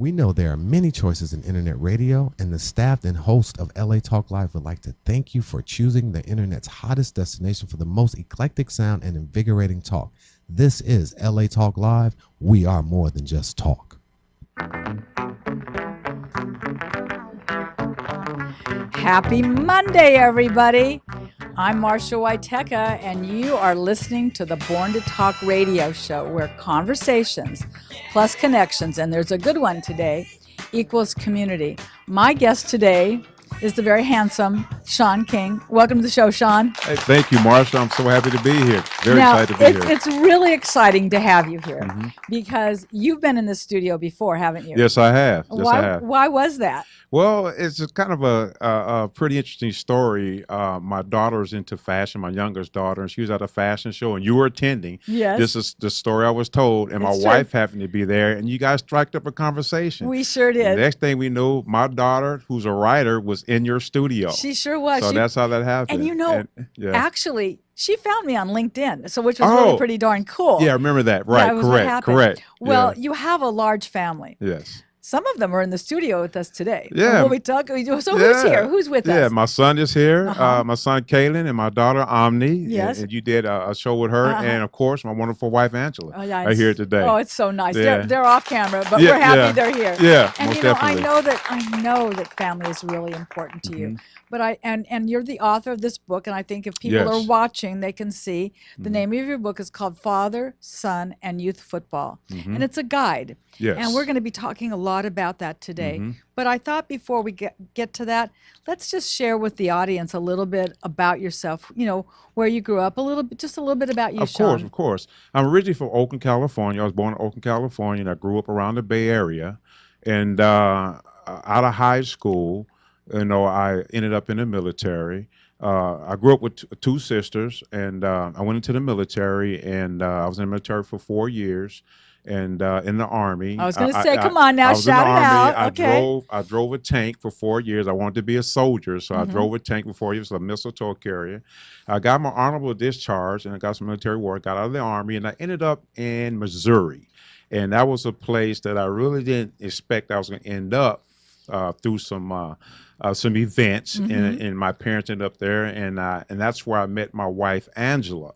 We know there are many choices in internet radio, and the staff and host of LA Talk Live would like to thank you for choosing the internet's hottest destination for the most eclectic sound and invigorating talk. This is LA Talk Live. We are more than just talk. Happy Monday, everybody. I'm Marsha Waiteka, and you are listening to the Born to Talk radio show, where conversations plus connections, and there's a good one today, equals community. My guest today is the very handsome Sean King. Welcome to the show, Sean. Hey, thank you, Marsha. I'm so happy to be here. Very excited to be here. It's really exciting to have you here because you've been in the studio before, haven't you? Yes, I have. Yes, I have. Why was that? Well, it's just kind of a pretty interesting story. My daughter's into fashion, my youngest daughter, and she was at a fashion show, and you were attending. Yes. This is the story I was told, and my wife happened to be there, and you guys struck up a conversation. We sure did. And the next thing we knew, my daughter, who's a writer, was in your studio. She sure was. So that's how that happened. And actually, she found me on LinkedIn, so which was really pretty darn cool. Yeah, I remember that. Right, correct. Well, you have a large family. Yes. Some of them are in the studio with us today. Yeah. We'll be talking. So who's here? Who's with us? Yeah, my son is here. My son, Kaylin, and my daughter, Omni. Yes. And you did a show with her. And, of course, my wonderful wife, Angela, are here today. Oh, it's so nice. Yeah. They're off camera, but we're happy they're here. Yeah, and most definitely. definitely. I know that family is really important to you. But and you're the author of this book, and I think if people are watching, they can see the name of your book is called Father, Son, and Youth Football. And it's a guide. Yes. And we're going to be talking a lot about that today. But I thought before we get to that, let's just share with the audience a little bit about yourself, where you grew up, just a little bit about you, Sean. Of course. I'm originally from Oakland, California. I was born in Oakland, California, and I grew up around the Bay Area. And out of high school, I ended up in the military. I grew up with two sisters, and I went into the military, and I was in the military for 4 years, and in the Army. I was going to say, come on now, shout it out. Okay. I drove a tank for 4 years. I wanted to be a soldier, so I drove a tank for 4 years, a missile tow carrier. I got my honorable discharge, and I got some military work, got out of the Army, and I ended up in Missouri. And that was a place that I really didn't expect I was going to end up through some events, and my parents ended up there, and that's where I met my wife, Angela.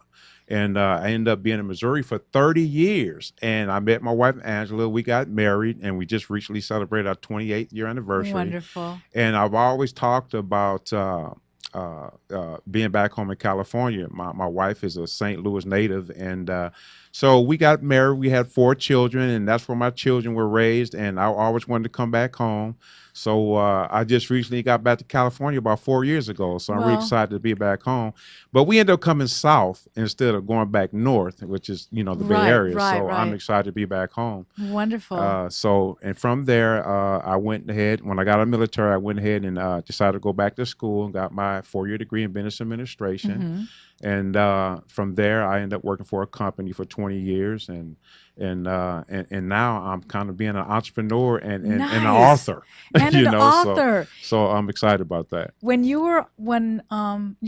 And I ended up being in Missouri for 30 years. And I met my wife, Angela. We got married, and we just recently celebrated our 28th year anniversary. Wonderful. And I've always talked about being back home in California. My wife is a St. Louis native, and so we got married. We had 4 children, and that's where my children were raised, and I always wanted to come back home. So I just recently got back to California about 4 years ago, so I'm really excited to be back home. But we ended up coming south instead of going back north, which is, the Bay Area. So I'm excited to be back home. Wonderful. And from there, I went ahead, when I got out of the military, I went ahead and decided to go back to school and got my 4-year degree in business administration. And from there, I ended up working for a company for 20 years, and now I'm kind of being an entrepreneur and an author. And an author. So I'm excited about that. When your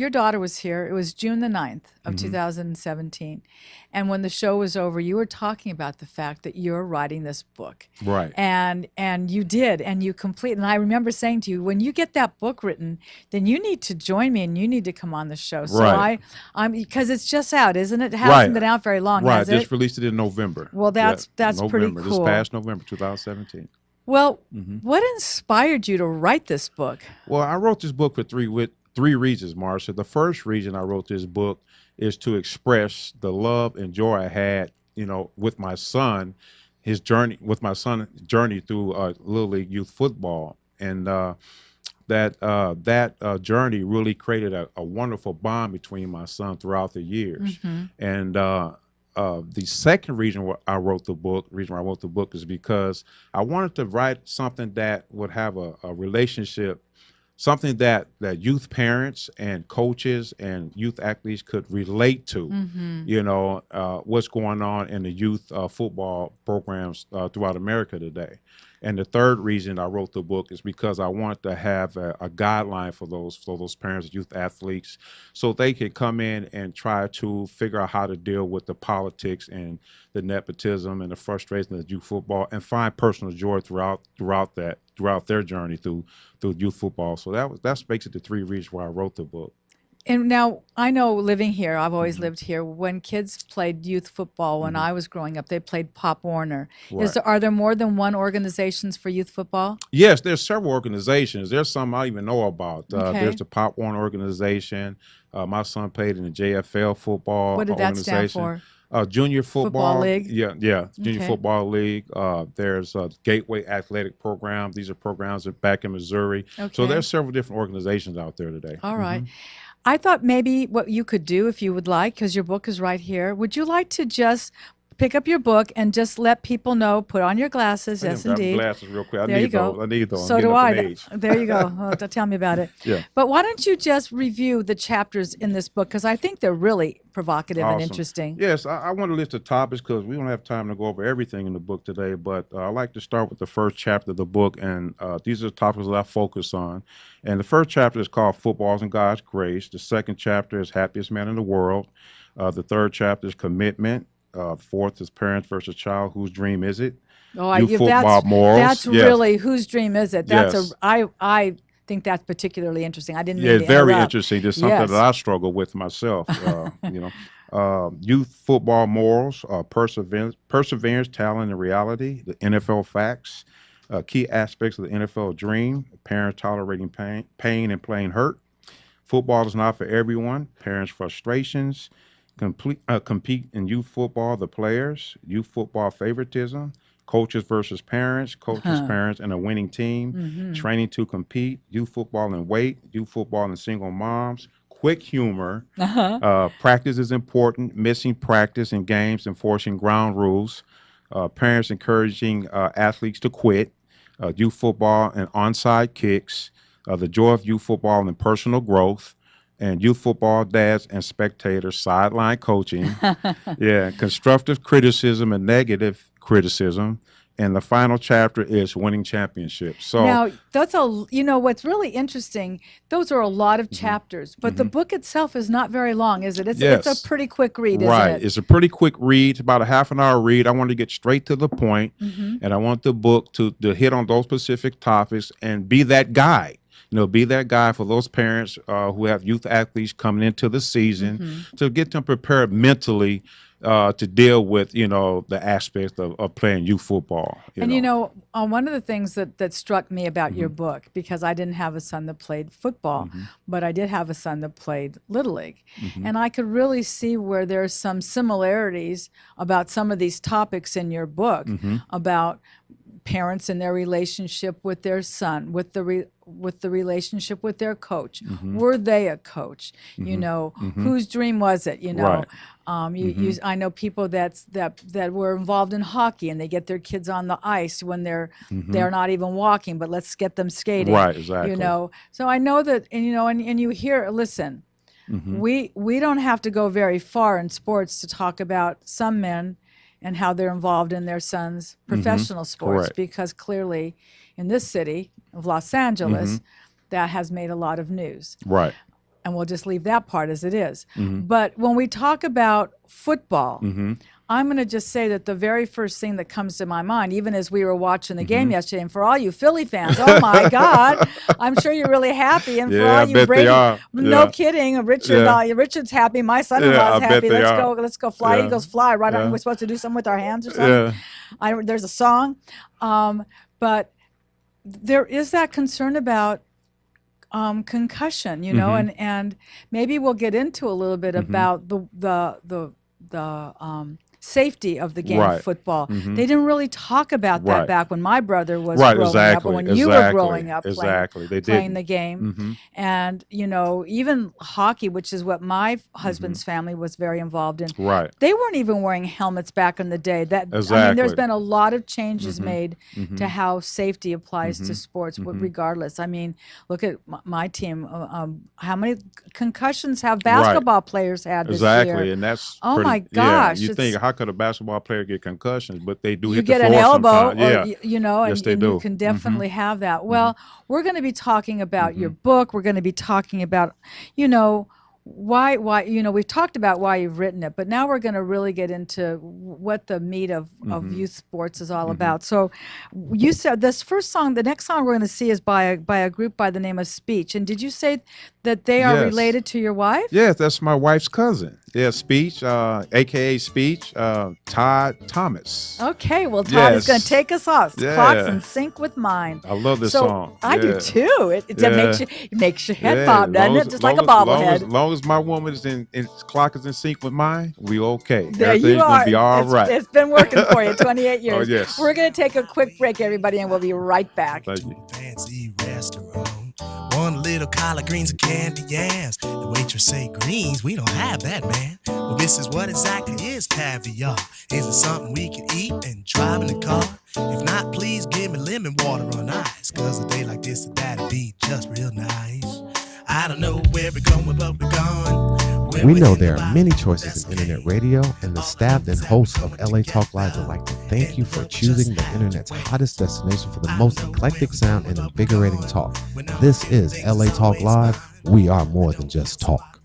daughter was here, it was June the 9th of 2017. And when the show was over, you were talking about the fact that you're writing this book. Right. And you did, and you completed. And I remember saying to you, when you get that book written, then you need to join me and you need to come on the show. So I'm because it's just out, isn't it? It hasn't been out very long, has it? Right, just released it in November. Well, that's pretty cool. This past November 2017. Well, what inspired you to write this book? Well, I wrote this book for three reasons, Marsha. The first reason I wrote this book is to express the love and joy I had, with my son, his journey through Little League youth football, and that journey really created a wonderful bond between my son throughout the years. And the second reason why I wrote the book is because I wanted to write something that would have a relationship something that youth parents and coaches and youth athletes could relate to. What's going on in the youth football programs throughout America today. And the third reason I wrote the book is because I want to have a guideline for those parents, youth athletes, so they can come in and try to figure out how to deal with the politics and the nepotism and the frustration of youth football, and find personal joy throughout their journey through youth football. So that's basically the three reasons why I wrote the book. And now I know, living here, I've always lived here. When kids played youth football, when I was growing up, they played Pop Warner. Right. Are there more than one organizations for youth football? Yes, there's several organizations. There's some I even know about. Okay. There's the Pop Warner organization. My son played in the JFL football What did that organization. stand for? Junior football League? Yeah, Junior Okay. Football League. There's Gateway Athletic Program. These are programs back in Missouri. Okay. So there's several different organizations out there today. All right. I thought maybe what you could do, if you would like, because your book is right here, would you like to just pick up your book and just let people know, put on your glasses, I yes, can grab indeed. glasses real quick. There you go. I need those. So I'm do getting up I. in age. There you go. Oh, tell me about it. Yeah. But why don't you just review the chapters in this book? Because I think they're really provocative and Awesome. interesting. Yes, I want to list the topics because we don't have time to go over everything in the book today, but I like to start with the first chapter of the book, and these are the topics that I focus on. And the first chapter is called Footballs and God's Grace. The second chapter is Happiest Man in the World. The third chapter is Commitment. Fourth is Parents versus Child. Whose dream is it? Oh, Youth football morals. That's Yes. really, whose dream is it? That's Yes. I think that's particularly interesting. I didn't mean Yeah, to it's very interrupt. interesting. It's something Yes. that I struggle with myself. Youth football morals, perseverance, talent, and reality, the NFL facts, key aspects of the NFL dream, parents tolerating pain and playing hurt. Football is not for everyone. Parents' frustrations, compete in youth football, the players, youth football favoritism, coaches versus parents, coaches, parents, and a winning team, training to compete, youth football and weight, youth football and single moms, quick humor, practice is important, missing practice in games, enforcing ground rules, parents encouraging athletes to quit, youth football and onside kicks, the joy of youth football and personal growth, and youth football dads and spectators sideline coaching, constructive criticism and negative criticism, and the final chapter is winning championships. So Now, that's what's really interesting, those are a lot of chapters, but the book itself is not very long, is it? It's Yes. a pretty quick read, right, isn't it? it's a pretty quick read. It's about a half an hour read. I want to get straight to the point, and I want the book to hit on those specific topics and be that guide. Be that guy for those parents who have youth athletes coming into the season, to get them prepared mentally to deal with, the aspects of playing youth football. One of the things that struck me about your book, because I didn't have a son that played football, but I did have a son that played Little League. And I could really see where there's some similarities about some of these topics in your book, about parents and their relationship with their son, with the relationship with their coach. Were they a coach? Whose dream was it? Right. I know people that were involved in hockey, and they get their kids on the ice when they're not even walking, but let's get them skating. Right, exactly. So I know that, and you hear, listen, we don't have to go very far in sports to talk about some men and how they're involved in their sons' professional sports, Correct. because clearly in this city of Los Angeles, that has made a lot of news. Right. And we'll just leave that part as it is. But when we talk about football, I'm going to just say that the very first thing that comes to my mind, even as we were watching the game yesterday, and for all you Philly fans, oh my God, I'm sure you're really happy. And for Yeah, I all you bet they Brady, are. no Yeah. kidding, Richard, Yeah. Richard's happy. My Yeah, son-in-law's I bet happy. they Let's are. go fly, Yeah. Eagles fly. Right on. Yeah. We're supposed to do something with our hands or something. Yeah. There's a song, but there is that concern about concussion, and maybe we'll get into a little bit about the safety of the game Right. of football. Mhm. They didn't really talk about that Right. back when my brother was Right, growing up, or exactly, when you were growing exactly, up exactly. They playing didn't. the game. Mhm. And, even hockey, which is what my husband's Mm-hmm. family was very involved in, Right. they weren't even wearing helmets back in the day. There's Exactly. been a lot of changes Mhm. made to Mhm. how safety applies to Mhm. sports, Mhm. regardless. I mean, look at my team. How many concussions have Right. basketball players had this year? Exactly, and that's Oh pretty. my Yeah, gosh, you think it's how could a basketball player get concussions? But they do you hit the get an floor elbow, sometimes. or Yeah. Yes, they and you do. can Mhm. definitely have that. Mhm. Well, we're going to be talking about your Mhm. book. We're going to be talking about, you know, why we've talked about why you've written it, but now we're going to really get into what the meat of Mhm. youth sports is all Mhm. about. So you said this first song, the next song we're going to see is by a group by the name of Speech. And did you say that they are Yes. related to your wife? Yes, that's my wife's cousin. Yeah, Speech, aka Speech, Todd Thomas. Okay, well, Todd is going to Yes. take us off. Clocks Yeah. in sync with mine. I love this So song. I do Yeah. too. It Yeah. makes your head Yeah, bob, doesn't long it? as Just like a long as bobblehead. long as my woman is in clock is in sync with mine, we okay. There you Everything's gonna are. be all right. It's been working for you 28 Oh years. yes. We're going to take a quick break, everybody, and we'll be right back. Thank you. Fancy restaurant. One little collard greens and candy yams. The waitress say greens, we don't have that, man. Well, this is what exactly is caviar. Is it something we can eat and drive in the car? If not, please give me lemon water on ice. Cause a day like this, that'd be just real nice. I don't know where we're going, but we're gone. We know there are many choices in internet radio, and the staff and hosts of LA Talk Live would like to thank you for choosing the internet's hottest destination for the most eclectic sound and invigorating talk. This is LA Talk Live. We are more than just talk.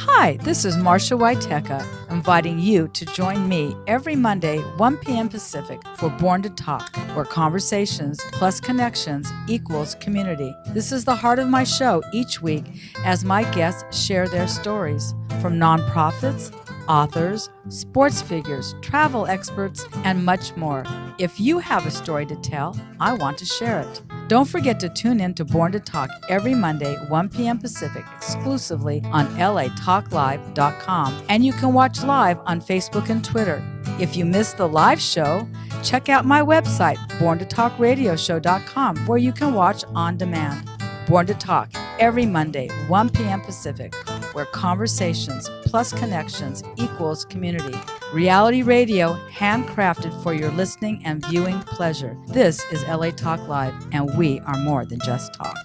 Hi, this is Marsha Waiteka, inviting you to join me every Monday, 1 p.m. Pacific, for Born to Talk, where conversations plus connections equals community. This is the heart of my show each week as my guests share their stories from nonprofits, authors, sports figures, travel experts, and much more. If you have a story to tell, I want to share it. Don't forget to tune in to Born to Talk every Monday, 1 p.m. Pacific, exclusively on latalklive.com. And you can watch live on Facebook and Twitter. If you missed the live show, check out my website, borntotalkradioshow.com, where you can watch on demand. Born to Talk every Monday, 1 p.m. Pacific, where conversations plus connections equals community. Reality radio handcrafted for your listening and viewing pleasure. This is LA Talk Live, and we are more than just talk.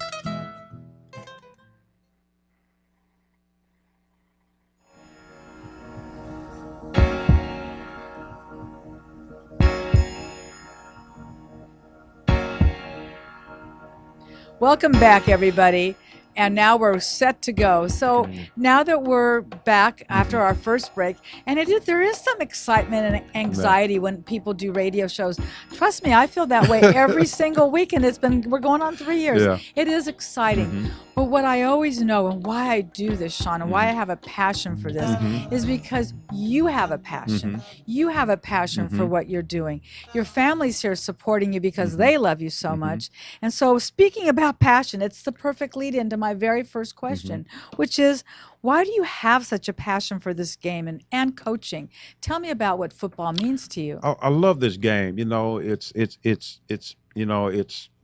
Welcome back, everybody. And now we're set to go. So now that we're back after our first break, and there is some excitement and anxiety when people do radio shows. Trust me, I feel that way every single week, and we're going on 3 years. Yeah. It is exciting. But what I always know, and why I do this, Sean, and why I have a passion for this, is because you have a passion. You have a passion for what you're doing. Your family's here supporting you because they love you so much. And so, speaking about passion, it's the perfect lead into my very first question, which is, why do you have such a passion for this game and coaching? Tell me about what football means to you. I love this game. It's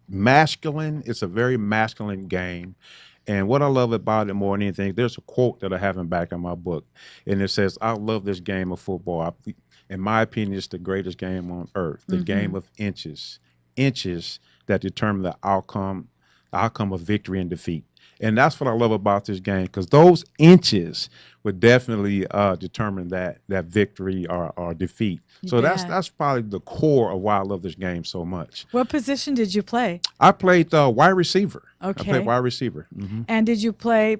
masculine. It's a very masculine game. And what I love about it more than anything, there's a quote that I have in back in my book, and it says, "I love this game of football. In my opinion, it's the greatest game on earth. The game of inches that determine the outcome of victory and defeat." And that's what I love about this game, because those inches would definitely determine that victory or defeat. So that's probably the core of why I love this game so much. What position did you play? I played wide receiver. Okay. I played wide receiver. And did you play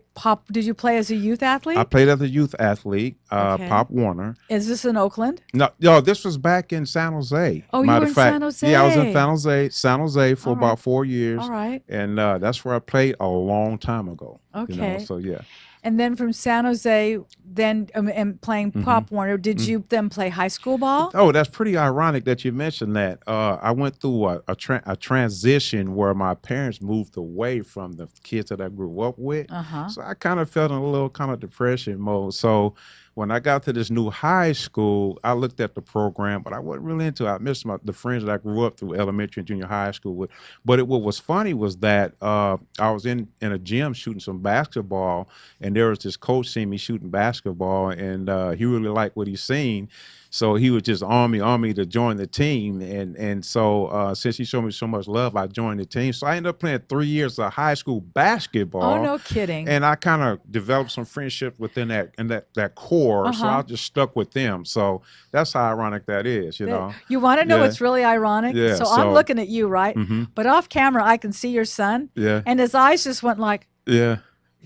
Did you play as a youth athlete? I played as a youth athlete, Okay. Pop Warner. Is this in Oakland? No, this was back in San Jose. Oh, you Matter were of in fact, San Jose. Yeah, I was in San Jose for All right. about 4 years. All right. And that's where I played a long time ago. Okay. So yeah. And then from San Jose, and playing Pop Warner, did you then play high school ball? Oh, that's pretty ironic that you mentioned that. I went through a transition where my parents moved away from the kids that I grew up with. Uh-huh. So I kind of felt in a little kind of depression mode. So when I got to this new high school, I looked at the program, but I wasn't really into it. I missed the friends that I grew up through elementary and junior high school with. But what was funny was that I was in a gym shooting some basketball, and there was this coach seeing me shooting basketball, and he really liked what he seen. So he was just on me to join the team, and so since he showed me so much love, I joined the team. So I ended up playing 3 years of high school basketball. Oh, no kidding. And I kind of developed some friendship within that core, so I just stuck with them. So that's how ironic that is, you know. You want to know Yeah. what's really ironic? Yeah, So I'm so- looking at you, right? But off camera, I can see your son, Yeah, and his eyes just went like, yeah,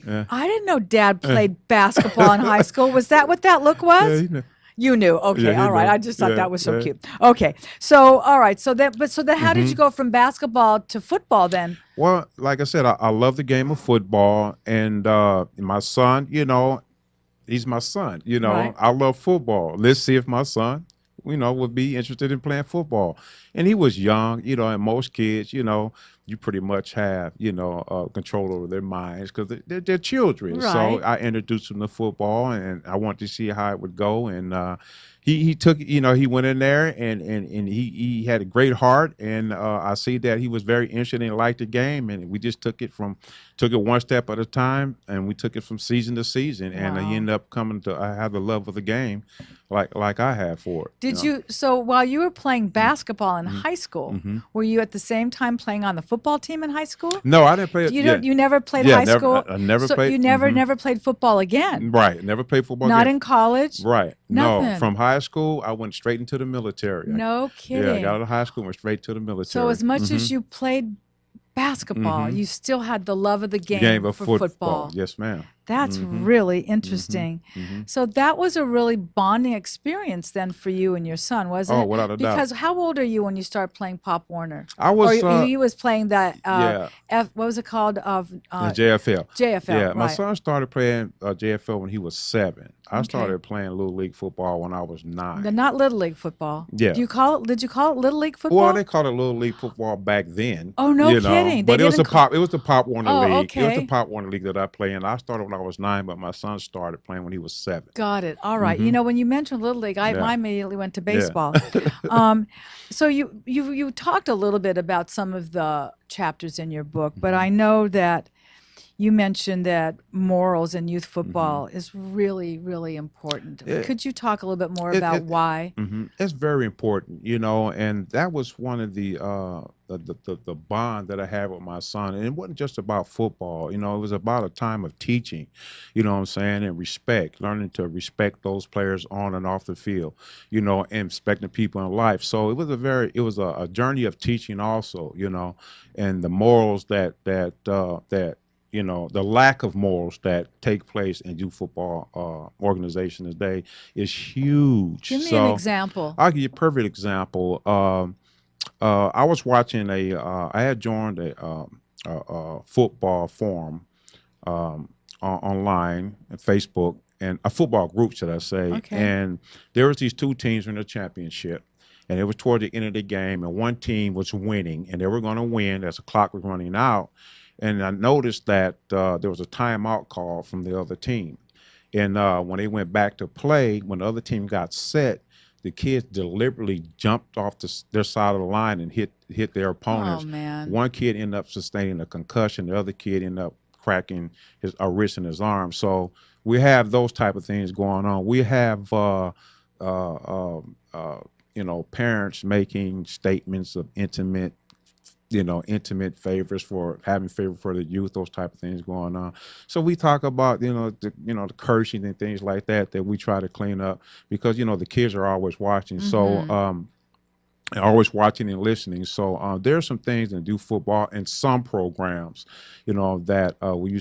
yeah. I didn't know Dad played basketball in high school. Was that what that look was? Yeah, you know. You knew. Okay. Yeah, you All right. know. I just thought Yeah, that was so yeah. cute. Okay. So, all right. So then, how did you go from basketball to football then? Well, like I said, I love the game of football, and my son, you know, he's my son. You know, Right. I love football. Let's see if my son, you know, would be interested in playing football. And he was young, you know, and most kids, you know, you pretty much have, you know, control over their minds because they're children. Right. So I introduced him to football, and I wanted to see how it would go. And he took, you know, he went in there, and he had a great heart, and I see that he was very interested and liked the game, and we just took it one step at a time, and we took it from season to season, and he Wow. ended up coming to have the love of the game, like I have for it. Did know? you? So while you were playing basketball in high school, were you at the same time playing on the football team in high school? No, I didn't play. You yeah. don't. You never played Yeah, high never- school. I never so played- You never, mhm. never played football again. Right, never played football. Not again. in college. Right. No, Nothing. from high school, I went straight into the military. No Yeah, I kidding. got out of high school, went straight to the military. So as much as you played basketball, you still had the love of the game, of for football. football. Yes, ma'am. That's really interesting. So that was a really bonding experience then for you and your son, wasn't Oh, it? without a doubt. Because how old are you when you start playing Pop Warner? I was or he was playing that yeah. what was it called? Of in JFL. JFL. Yeah, my right. son started playing JFL when he was 7. I Okay. started playing Little League football when I was 9. But not Little League football. Yeah. Did you call it Little League football? Well, they called it Little League football back then. Oh, no you know, kidding. They But it was the didn't ca- Pop. It was the Pop Warner Oh, League. It was okay. the Pop Warner League that I played in. I started when I was 9, but my son started playing when he was 7. Got it. All right. You know, when you mentioned Little League, Yeah. I immediately went to baseball. So you talked a little bit about some of the chapters in your book, but I know that you mentioned that morals in youth football is really, really important. Could you talk a little bit more about why? It's very important, you know, and that was one of the bond that I had with my son. And it wasn't just about football, you know, it was about a time of teaching, you know what I'm saying, and respect, learning to respect those players on and off the field, you know, and respecting people in life. So it was a journey of teaching also, you know, and the morals that you know, the lack of morals that take place in youth football organization today is huge. Give me an example. I'll give you a perfect example. I was watching I had joined a football forum online, Facebook, and a football group, should I say. Okay. And there was these two teams in the championship. And it was toward the end of the game, and one team was winning, and they were going to win as the clock was running out. And I noticed that there was a timeout call from the other team. And when they went back to play, when the other team got set, the kids deliberately jumped off their side of the line and hit their opponents. Oh, man. One kid ended up sustaining a concussion. The other kid ended up cracking a wrist in his arm. So we have those type of things going on. We have you know, parents making statements of intimate favors for having favor for the youth, those type of things going on. So we talk about, the cursing and things like that we try to clean up because, you know, the kids are always watching. So, always watching and listening. So there are some things in youth football and some programs, you know, that we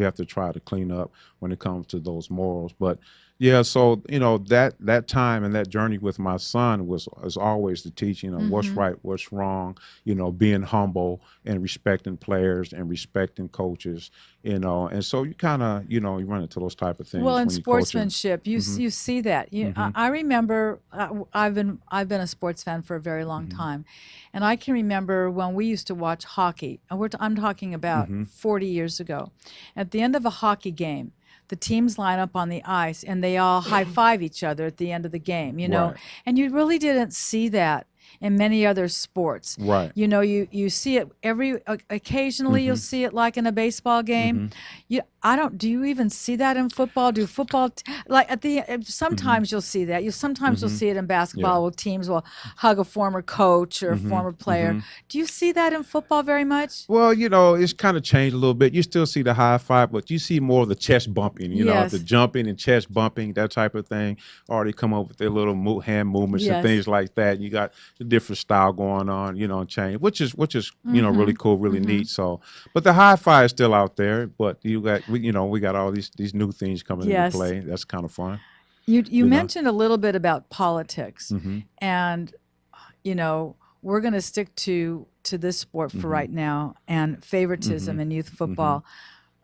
have to try to clean up when it comes to those morals. But yeah, so you know that time and that journey with my son was always the teaching of what's right, what's wrong, you know, being humble and respecting players and respecting coaches, you know, and so you kind of, you know, you run into those type of things. Well, in when you're coaching. sportsmanship, you see that. I remember I've been a sports fan for a very long time, and I can remember when we used to watch hockey. And I'm talking about 40 years ago. At the end of a hockey game, the teams line up on the ice and they all high five each other at the end of the game, you know, Right. and you really didn't see that in many other sports. Right. You know, you see it occasionally you'll see it like in a baseball game. Do you even see that in football? Do football like sometimes you'll see that. Sometimes you'll see it in basketball where teams will hug a former coach or a former player. Do you see that in football very much? Well, you know, it's kind of changed a little bit. You still see the high five, but you see more of the chest bumping, you know, Yes. the jumping and chest bumping, that type of thing. Already come up with their little hand movements Yes. and things like that. You got the different style going on, you know, and change, which is you know, really cool, really neat. So, but the high five is still out there. But we got all these new things coming Yes. into play. That's kind of fun. You know? mentioned a little bit about politics, and you know we're going to stick to this sport for right now and favoritism in youth football.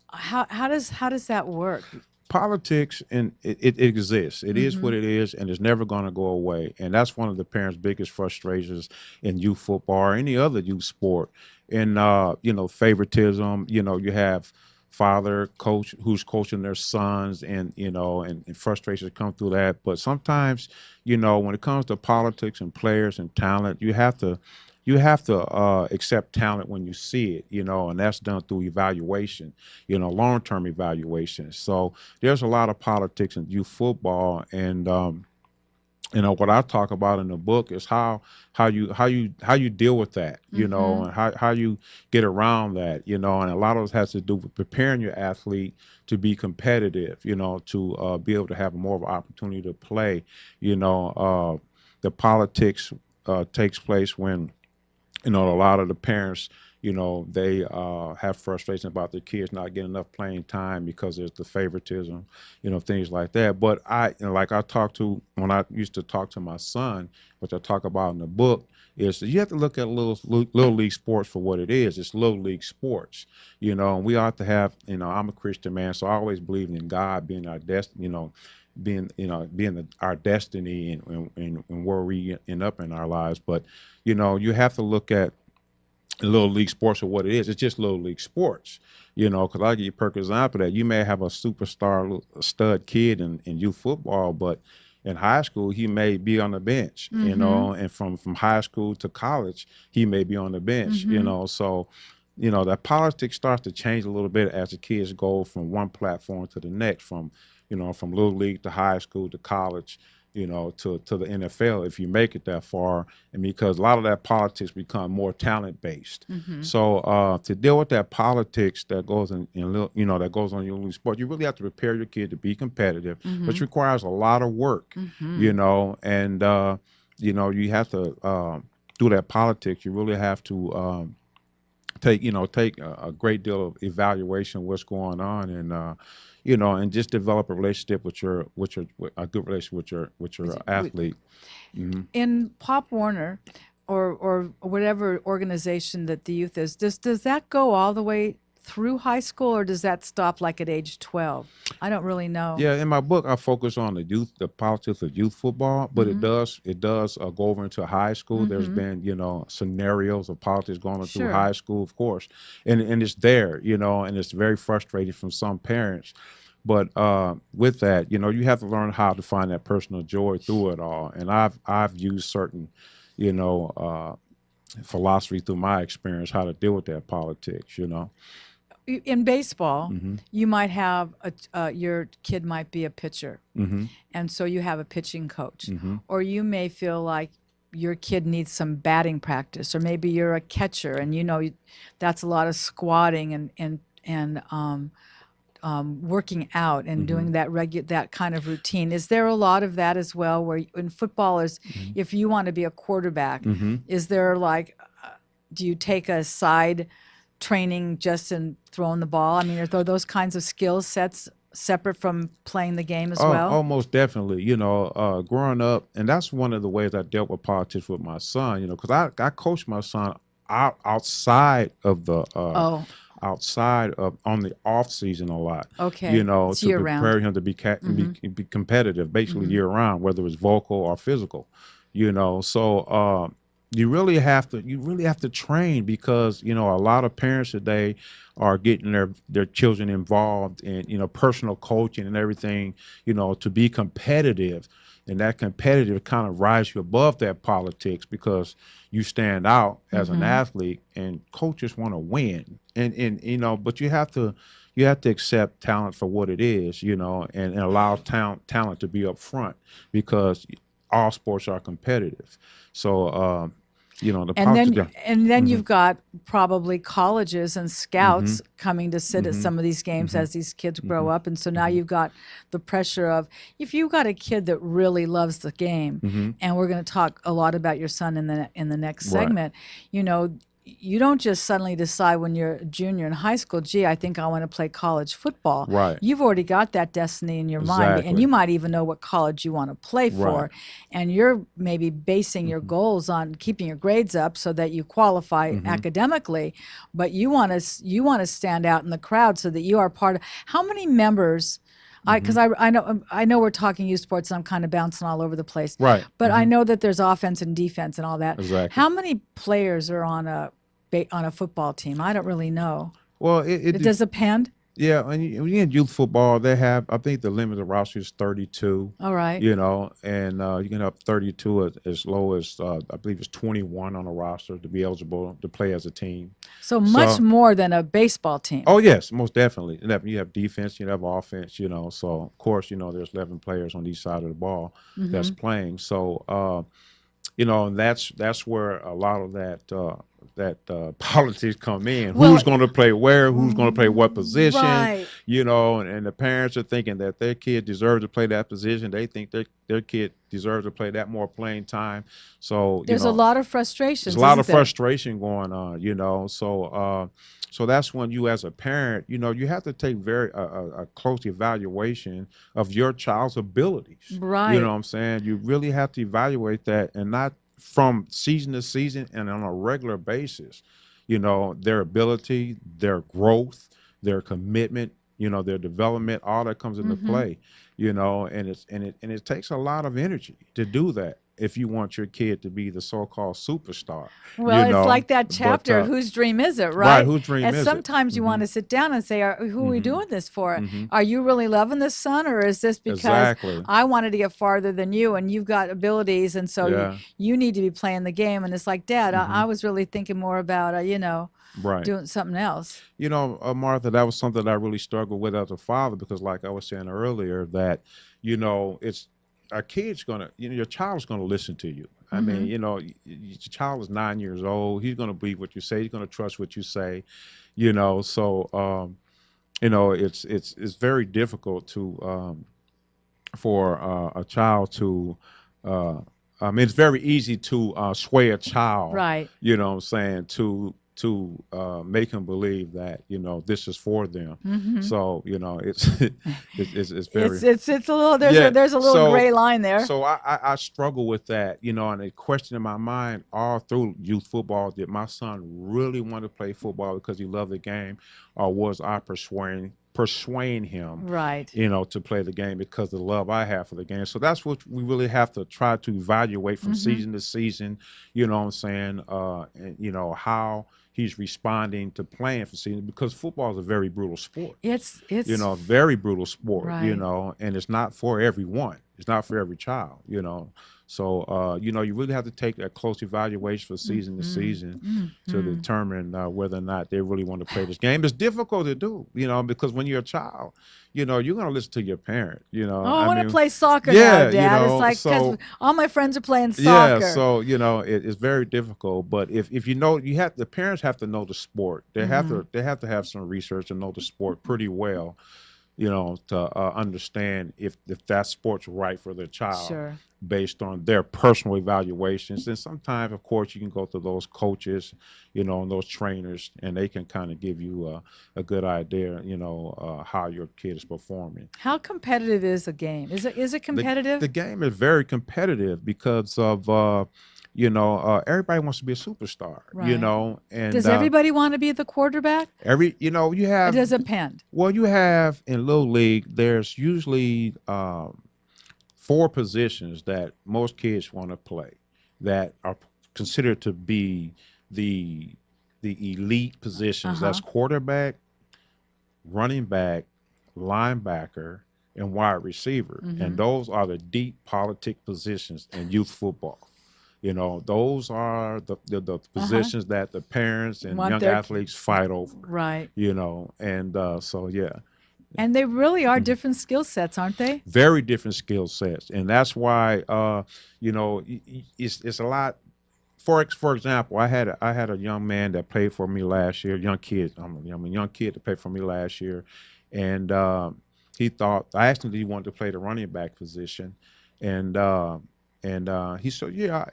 How does that work? Politics, and it exists. It is what it is, and it's never going to go away. And that's one of the parents' biggest frustrations in youth football or any other youth sport. And you know, favoritism. You know, you have father coach who's coaching their sons, and you know, and frustrations come through that. But sometimes, you know, when it comes to politics and players and talent, you have to accept talent when you see it, you know, and that's done through evaluation, you know, long-term evaluation. So there's a lot of politics in youth football, and you know, what I talk about in the book is how you deal with that, you know, and how you get around that, you know, and a lot of it has to do with preparing your athlete to be competitive, you know, to be able to have more of an opportunity to play, you know. The politics takes place when, you know, a lot of the parents, you know, they have frustration about their kids not getting enough playing time because there's the favoritism, you know, things like that. But when I used to talk to my son, which I talk about in the book, is that you have to look at little league sports for what it is. It's little league sports, you know, and we ought to have, you know, I'm a Christian man, so I always believe in God being our destiny, you know, our destiny and where we end up in our lives. But you know, you have to look at little league sports for what it is. It's just little league sports, you know, because I'll give you a perfect example of that. You may have a superstar stud kid in youth football, but in high school he may be on the bench, you know, and from high school to college he may be on the bench, you know. So you know, that politics starts to change a little bit as the kids go from one platform to the next, from little league to high school to college, you know, to the NFL, if you make it that far. And because a lot of that politics become more talent based. So to deal with that politics that goes that goes on your sport, you really have to prepare your kid to be competitive, which requires a lot of work, you know, and you know, you have to do that politics. You really have to take a great deal of evaluation of what's going on, and you know, and just develop a relationship with a good relationship with your athlete. In Pop Warner or whatever organization that the youth is, does that go all the way through high school, or does that stop like at age 12? I don't really know. Yeah, in my book, I focus on the politics of youth football, but it does go over into high school. There's been, you know, scenarios of politics going on through high school, of course, and it's there, you know, and it's very frustrating from some parents. But with that, you know, you have to learn how to find that personal joy through it all. And I've used certain, you know, philosophy through my experience how to deal with that politics, you know. In baseball, you might have your kid might be a pitcher, and so you have a pitching coach, or you may feel like your kid needs some batting practice, or maybe you're a catcher, and you know that's a lot of squatting and working out and doing that kind of routine. Is there a lot of that as well? Where in footballers, if you want to be a quarterback, is there like, do you take a side training just in throwing the ball? I mean, are those kinds of skill sets separate from playing the game as well? Oh, most definitely. You know, growing up, and that's one of the ways I dealt with politics with my son, you know, because I coached my son outside of the on the off season a lot. Okay. You know, It's to year prepare round. him to be competitive, basically year round, whether it's vocal or physical. You know, so you really have to train, because a lot of parents today are getting their children involved in personal coaching and everything, to be competitive, and that competitive kind of rise you above that politics, because you stand out as an athlete, and coaches want to win, and but you have to accept talent for what it is, and allow talent to be up front, because all sports are competitive. So, the And politics. then and then you've got probably colleges and scouts coming to sit at some of these games as these kids grow up. And so now you've got the pressure of, if you've got a kid that really loves the game, and we're going to talk a lot about your son in the next Right. segment, you don't just suddenly decide when you're a junior in high school, gee, I think I want to play college football. Right. You've already got that destiny in your mind, and Exactly. you might even know what college you want to play for. Right. And you're maybe basing your goals on keeping your grades up so that you qualify academically, but you want to stand out in the crowd so that you are part of. How many members? Because I know we're talking youth sports, and I'm kind of bouncing all over the place. Right. But I know that there's offense and defense and all that. Exactly. How many players are on a football team? I don't really know. Well, It does depend. yeah, and in youth football, they have, I think the limit of roster is 32. All right. And you can have 32 as low as I believe it's 21 on a roster to be eligible to play as a team. So much more than a baseball team. Oh yes, most definitely. And you have defense, you have offense, So of course, there's 11 players on each side of the ball that's playing. So and that's where a lot of that politics come in. Well, Who's going to play where? Who's going to play what position? Right. And the parents are thinking that their kid deserves to play that position. They think their kid deserves to play that more playing time. So There's a lot of frustration. there's a lot of frustration going on. So that's when you, as a parent, you have to take a close evaluation of your child's abilities. Right. You know what I'm saying? You really have to evaluate that, and not from season to season and on a regular basis. Their ability, their growth, their commitment, their development, all that comes into play. And it takes a lot of energy to do that if you want your kid to be the so-called superstar. Well, it's like that But, chapter, whose dream is it, right? whose dream and is it? sometimes you want to sit down and say, who are we doing this for? Are you really loving this, son, or is this because Exactly. I wanted to get farther than you, and you've got abilities, and so Yeah. you need to be playing the game? And it's like, Dad, I was really thinking more about, Right. doing something else. Martha, that was something that I really struggled with as a father, because like I was saying earlier, that, it's a kid's gonna, your child's gonna listen to you. I mean, your child is 9 years old. He's gonna believe what you say. He's gonna trust what you say. So it's very difficult to for a child to. It's very easy to sway a child. Right. You know what I'm saying, to make them believe that this is for them. So it's very It's a little there's a little gray line there. So I struggle with that, and a question in my mind all through youth football: did my son really want to play football because he loved the game, or was I persuading him, Right. To play the game because of the love I have for the game? So that's what we really have to try to evaluate from season to season. You know what I'm saying? And how he's responding to playing for season, because football is a very brutal sport. It's A very brutal sport. Right. And it's not for everyone. It's not for every child. So you really have to take a close evaluation for season to season to determine whether or not they really want to play this game. It's difficult to do, because when you're a child, you're going to listen to your parent. I want to play soccer yeah, now, Dad. It's like, because all my friends are playing soccer. Yeah, so it's very difficult. But if the parents have to know the sport. They have to have some research and know the sport pretty well, to understand if that sport's right for their child. Sure. Based on their personal evaluations. And sometimes, of course, you can go to those coaches, and those trainers, and they can kind of give you a good idea, how your kid is performing. How competitive is the game? Is it competitive? The game is very competitive because of everybody wants to be a superstar. Right. And does everybody want to be the quarterback? you have. It does depend. Well, you have in Little League, there's usually 4 positions that most kids want to play that are considered to be the elite positions. That's quarterback, running back, linebacker, and wide receiver. And those are the deep politic positions in youth football. You know, those are the positions that the parents and young athletes fight over. Right. You know, and so yeah. And they really are different skill sets, aren't they? Very different skill sets, and that's why you know, it's a lot. For example, I had a young man that played for me last year. Young kid, I'm a young kid that played for me last year, and he thought, I asked him if he wanted to play the running back position, and he said, yeah,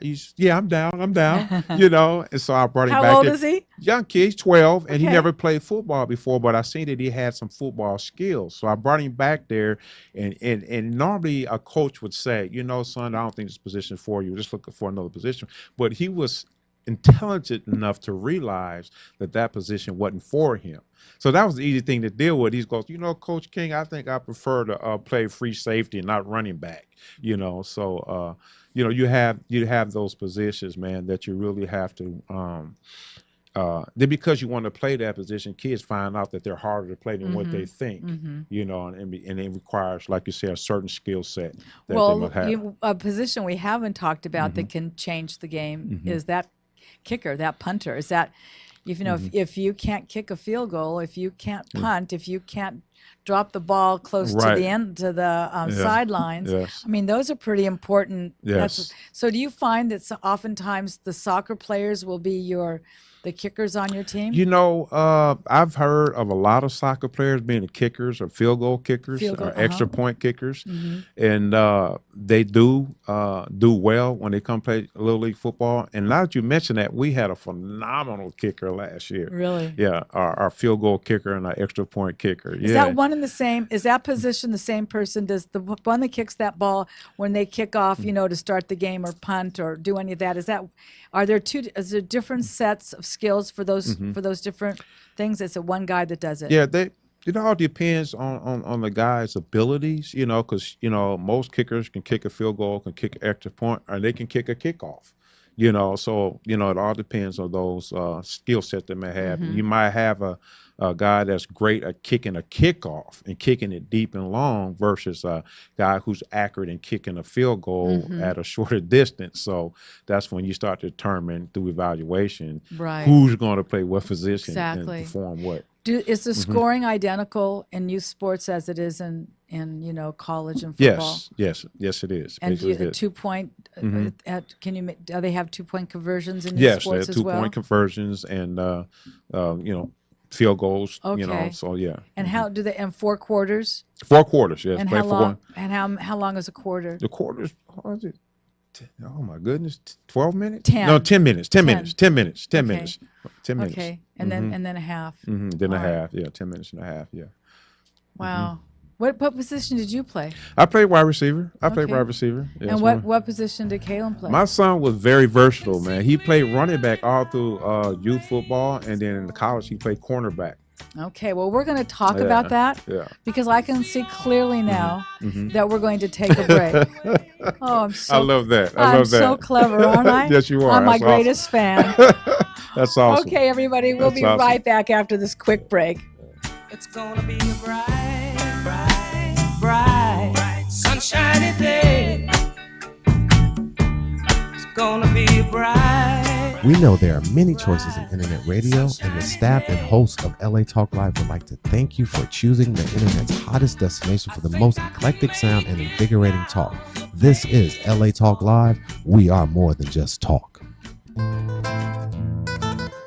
I'm down, you know. And so I brought him back. How old is he? Young kid, he's 12, and he Okay. never played football before, but I seen that he had some football skills. So I brought him back there, and normally a coach would say, you know, son, I don't think this position is for you. We're just looking for another position. But he was intelligent enough to realize that position wasn't for him. So that was the easy thing to deal with. He goes, you know, Coach King, I think I prefer to play free safety and not running back. You know, so you know, you have those positions, man, that you really have to. Then because you want to play that position, kids find out that they're harder to play than what they think. You know, and it requires, like you say, a certain skill set that they must have. A position we haven't talked about that can change the game is that kicker, that punter. Is that, if you know, if you can't kick a field goal, if you can't punt, if you can't drop the ball close to the end, to the sidelines. Yes. I mean, those are pretty important. Yes. So do you find that oftentimes the soccer players will be the kickers on your team? You know, I've heard of a lot of soccer players being the kickers or field goal kickers or extra point kickers, and they do well when they come play Little League football. And now that you mention that, we had a phenomenal kicker last year. Really? Yeah, our field goal kicker and our extra point kicker. Is that one and the same? Is that position the same person? Does the one that kicks that ball when they kick off, you know, to start the game or punt or do any of that? Is there different sets of skills for those different things? It's one guy that does it. Yeah, it all depends on the guy's abilities, you know, because, you know, most kickers can kick a field goal, can kick an extra point, or they can kick a kickoff, you know. So, you know, it all depends on those skill sets they may have. You might have a guy that's great at kicking a kickoff and kicking it deep and long versus a guy who's accurate in kicking a field goal at a shorter distance. So that's when you start to determine through evaluation who's going to play what position and perform what. Is the scoring identical in youth sports as it is in you know, college and football? Yes, it is. And do 2-point? Do they have 2-point conversions in youth sports as well? Yes, they have 2-point conversions and you know, field goals. You know, so yeah. And how do they? And 4 quarters? 4 quarters, yes. And how long? And how long is a quarter? The quarters. What is it? Oh my goodness, 12 minutes? 10. No, 10 minutes. 10 minutes. 10 minutes. 10 minutes. 10 minutes. Okay, and then a half. Then a half. Yeah, 10 minutes and a half. Yeah. Wow. What position did you play? I played wide receiver. I played wide receiver. Yes, and what position did Kalen play? My son was very versatile, man. He played running back all through youth football, and then in college he played cornerback. Okay, well, we're going to talk about that because I can see clearly now that we're going to take a break. Oh, I love that. I'm so clever, aren't I? Yes, you are. I'm my greatest fan. That's awesome. Okay, everybody, we'll be right back after this quick break. It's going to be a bright, sunshiny day. It's going to be bright. We know there are many choices in internet radio, and the staff and host of LA Talk Live would like to thank you for choosing the internet's hottest destination for the most eclectic sound and invigorating talk. This is LA Talk Live. We are more than just talk.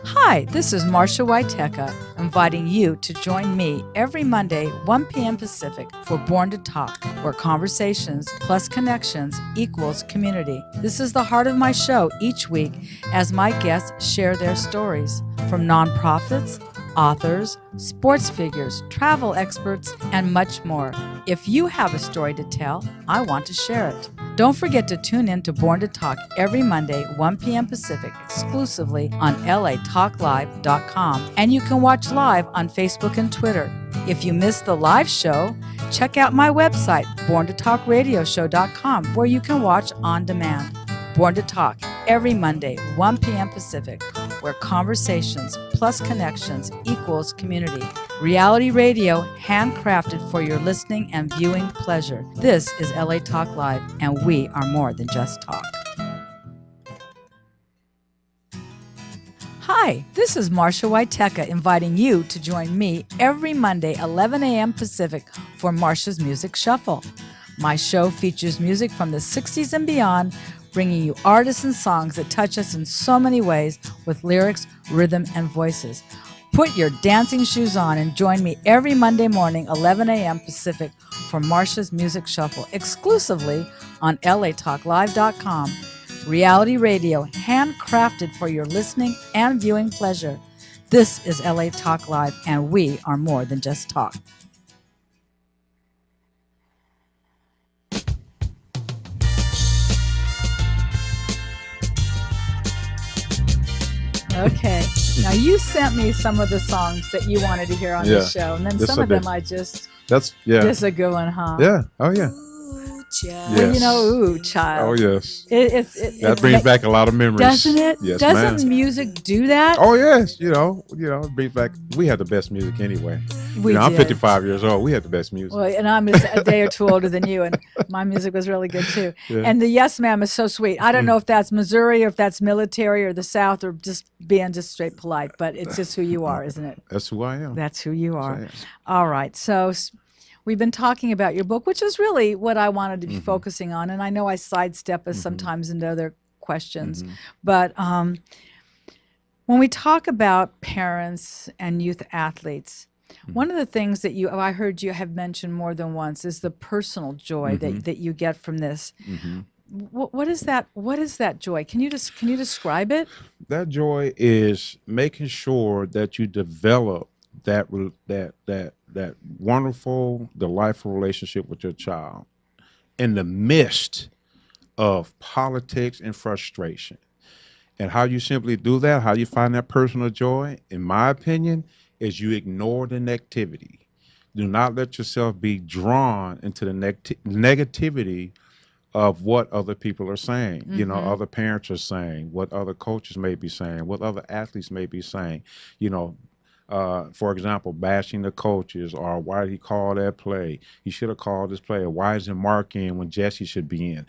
Hi, this is Marsha Waiteka, inviting you to join me every Monday, 1 p.m. Pacific, for Born to Talk, where conversations plus connections equals community. This is the heart of my show each week as my guests share their stories, from nonprofits, authors, sports figures, travel experts, and much more. If you have a story to tell, I want to share it. Don't forget to tune in to Born to Talk every Monday, 1 p.m. Pacific, exclusively on latalklive.com. And you can watch live on Facebook and Twitter. If you missed the live show, check out my website, borntotalkradioshow.com, where you can watch on demand. Born to Talk, every Monday, 1 p.m. Pacific, where conversations plus connections equals community. Reality radio, handcrafted for your listening and viewing pleasure. This is LA Talk Live, and we are more than just talk. Hi, this is Marsha Waiteka inviting you to join me every Monday, 11 a.m. Pacific, for Marsha's Music Shuffle. My show features music from the 60s and beyond, bringing you artists and songs that touch us in so many ways with lyrics, rhythm, and voices. Put your dancing shoes on and join me every Monday morning, 11 a.m. Pacific, for Marsha's Music Shuffle, exclusively on latalklive.com. Reality radio, handcrafted for your listening and viewing pleasure. This is LA Talk Live, and we are more than just talk. Okay. Now, you sent me some of the songs that you wanted to hear on the show, and then some of them I just... That's a good one, huh? Yeah. Oh, yeah. Well, you know, ooh, child. Oh, yes. That brings back a lot of memories. Doesn't it? Yes, Doesn't music do that? Oh, yes. You know, it brings back, we had the best music anyway. I'm 55 years old. We had the best music. Well, and I'm just a day or two older than you, and my music was really good too. Yeah. And the Yes Ma'am is so sweet. I don't know if that's Missouri or if that's military or the South or just being just straight polite, but it's just who you are, isn't it? That's who I am. That's who you are. All right. So we've been talking about your book, which is really what I wanted to be focusing on. And I know I sidestep us sometimes into other questions, but when we talk about parents and youth athletes, one of the things that I heard you have mentioned more than once is the personal joy that you get from this. What is that? What is that joy? Can you describe it? That joy is making sure that you develop that wonderful, delightful relationship with your child in the midst of politics and frustration. And how you simply do that, how you find that personal joy, in my opinion, is you ignore the negativity. Do not let yourself be drawn into the negativity of what other people are saying, other parents are saying, what other coaches may be saying, what other athletes may be saying, for example, bashing the coaches, or why did he call that play? He should have called this play. Or why isn't Mark in when Jesse should be in?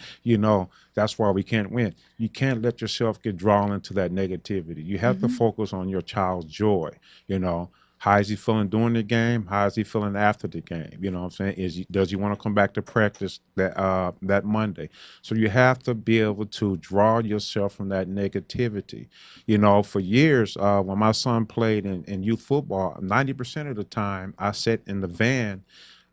That's why we can't win. You can't let yourself get drawn into that negativity. You have to focus on your child's joy, How is he feeling during the game? How is he feeling after the game? You know what I'm saying? Does he want to come back to practice that Monday? So you have to be able to draw yourself from that negativity. For years, when my son played in youth football, 90% of the time I sat in the van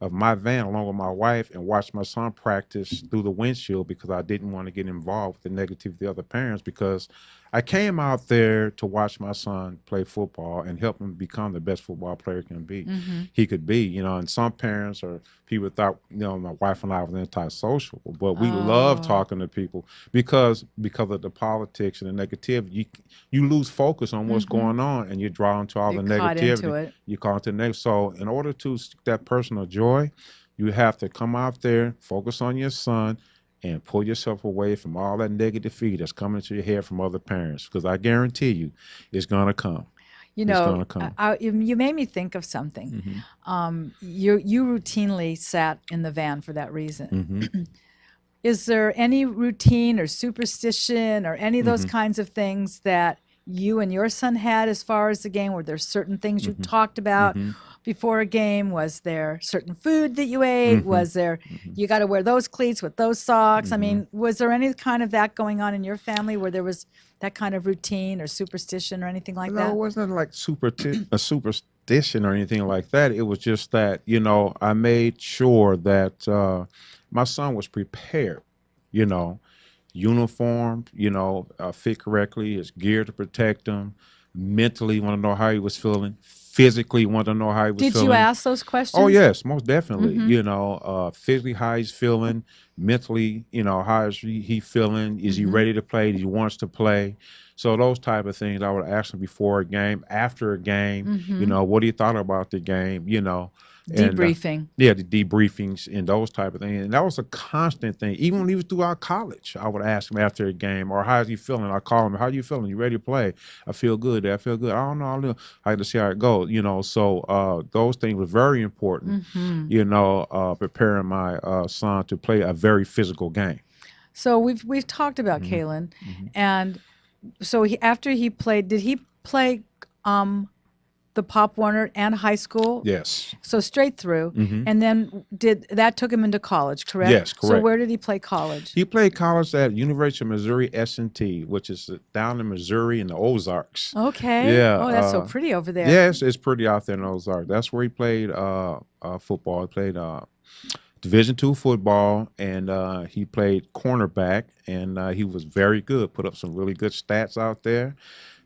of my van along with my wife and watched my son practice through the windshield because I didn't want to get involved with the negativity of the other parents, because I came out there to watch my son play football and help him become the best football player he could be, and some parents or people thought, my wife and I were antisocial, but we love talking to people because of the politics and the negativity. You lose focus on what's going on and you're drawn to all the negativity. You caught into the negative. So in order to stick that personal joy, you have to come out there, focus on your son, and pull yourself away from all that negative feed that's coming to your head from other parents, because I guarantee you it's going to come. You made me think of something. You routinely sat in the van for that reason. Is there any routine or superstition or any of those kinds of things that you and your son had as far as the game? Were there certain things you talked about before a game? Was there certain food that you ate? Was there, you got to wear those cleats with those socks? I mean, was there any kind of that going on in your family where there was that kind of routine or superstition or anything like that? No, it wasn't like a superstition or anything like that. It was just that, I made sure that my son was prepared, uniformed, fit correctly, his gear to protect him, mentally want to know how he was feeling, physically want to know how he was feeling. Did you ask those questions? Oh, yes, most definitely. Physically how he's feeling, mentally, how is he feeling? Is he ready to play? He wants to play? So those type of things I would ask him before a game, after a game, what he thought about the game, And, Debriefing. yeah, the debriefings and those type of things. And that was a constant thing. Even when he was throughout college, I would ask him after a game, or how's he feeling? I call him, how you feeling? You ready to play? I feel good. I feel good. I don't know. I like to see how it goes. So those things were very important, preparing my son to play a very physical game. So we've talked about Kalen, and so after he played, did he play the Pop Warner and high school? Yes. So straight through, and then that took him into college, correct? Yes, So correct. where did he play college? He played college at University of Missouri S&T, which is down in Missouri in the Ozarks. Okay. Yeah. Oh, that's so pretty over there. Yes, it's pretty out there in the Ozarks. That's where he played football. He played Division II football, and he played cornerback, and he was very good. Put up some really good stats out there.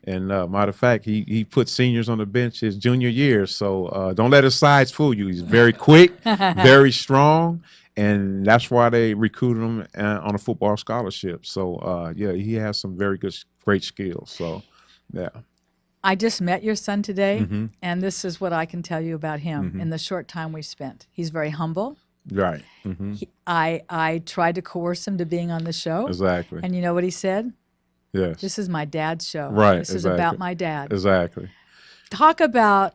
And matter of fact, he put seniors on the bench his junior year. So don't let his size fool you. He's very quick, very strong, and that's why they recruited him on a football scholarship. So he has some great skills. So yeah. I just met your son today, and this is what I can tell you about him in the short time we spent. He's very humble. Right. I tried to coerce him to being on the show. Exactly. And you know what he said? Yes. This is my dad's show. Right. This is about my dad. Exactly. Talk about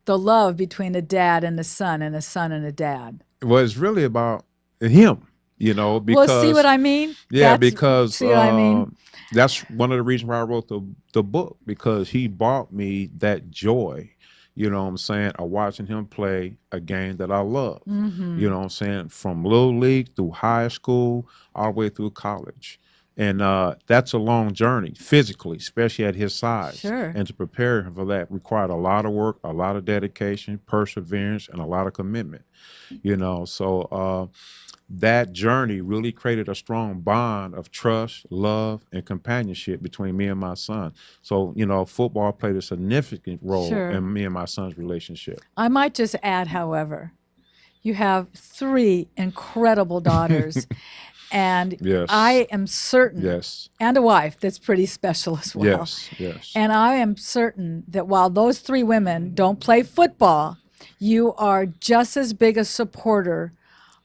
the love between a dad and a son and a dad. Well, it's really about him, because. Well, see what I mean? Yeah, see what I mean? That's one of the reasons why I wrote the book, because he brought me that joy, you know what I'm saying, of watching him play a game that I love. You know what I'm saying? From little league through high school, all the way through college. And that's a long journey physically, especially at his size. Sure. And to prepare him for that required a lot of work, a lot of dedication, perseverance, and a lot of commitment. So that journey really created a strong bond of trust, love, and companionship between me and my son. So, football played a significant role in me and my son's relationship. I might just add, however, you have 3 incredible daughters. And yes. I am certain, yes. and a wife that's pretty special as well. Yes. And I am certain that while those 3 women don't play football, you are just as big a supporter